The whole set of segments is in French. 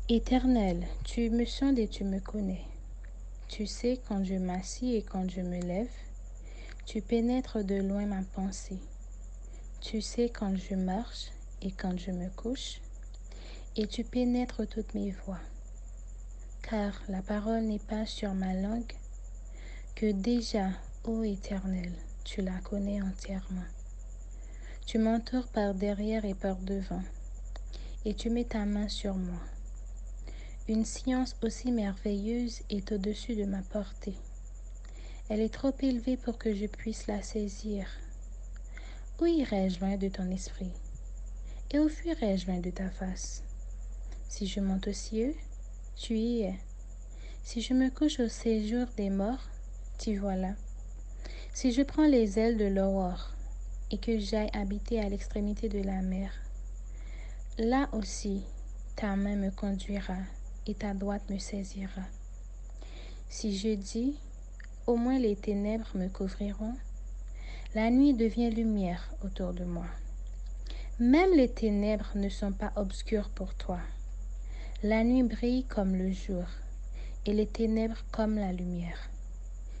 Éternel, tu me sondes et tu me connais. Tu sais quand je m'assis et quand je me lève. Tu pénètres de loin ma pensée. Tu sais quand je marche et quand je me couche. Et tu pénètres toutes mes voies. Car la parole n'est pas sur ma langue, que déjà, ô Éternel, tu la connais entièrement. Tu m'entoures par derrière et par devant, et tu mets ta main sur moi. Une science aussi merveilleuse est au-dessus de ma portée. Elle est trop élevée pour que je puisse la saisir. Où irai-je loin de ton esprit? Et où fuirai-je loin de ta face? Si je monte aux cieux, tu y es. Si je me couche au séjour des morts, t'y voilà. Si je prends les ailes de l'aurore et que j'aille habiter à l'extrémité de la mer, là aussi ta main me conduira et ta droite me saisira. Si je dis, au moins les ténèbres me couvriront, la nuit devient lumière autour de moi. Même les ténèbres ne sont pas obscures pour toi. La nuit brille comme le jour et les ténèbres comme la lumière.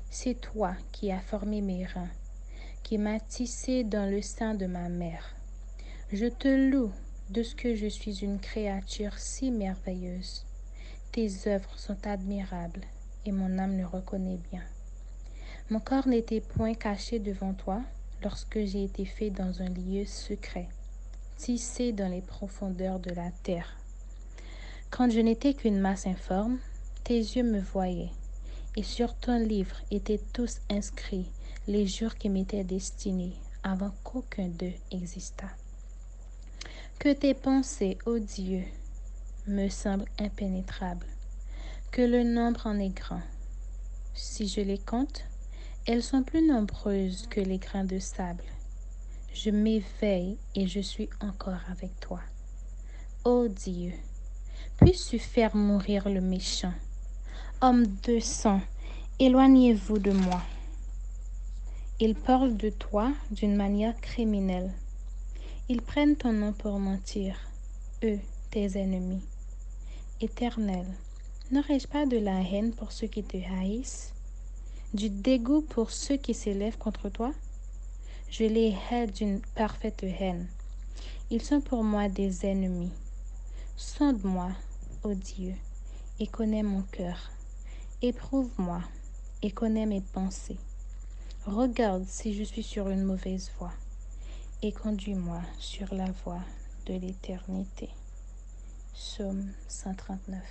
C'est toi qui as formé mes reins, qui m'as tissé dans le sein de ma mère. Je te loue de ce que je suis une créature si merveilleuse. Tes œuvres sont admirables et mon âme le reconnaît bien. Mon corps n'était point caché devant toi lorsque j'ai été fait dans un lieu secret, tissé dans les profondeurs de la terre. Quand je n'étais qu'une masse informe, tes yeux me voyaient, et sur ton livre étaient tous inscrits les jours qui m'étaient destinés avant qu'aucun d'eux existât. Que tes pensées, ô Dieu, me semblent impénétrables, que le nombre en est grand. Si je les compte, elles sont plus nombreuses que les grains de sable. Je m'éveille et je suis encore avec toi. Ô Dieu, puisses-tu faire mourir le méchant? Homme de sang, éloignez-vous de moi. Ils parlent de toi d'une manière criminelle. Ils prennent ton nom pour mentir, eux, tes ennemis. Éternel, n'aurais-je pas de la haine pour ceux qui te haïssent, du dégoût pour ceux qui s'élèvent contre toi? Je les hais d'une parfaite haine. Ils sont pour moi des ennemis. Sonde-moi, ô Dieu, et connais mon cœur. Éprouve-moi et connais mes pensées. Regarde si je suis sur une mauvaise voie et conduis-moi sur la voie de l'éternité. Psaume 139.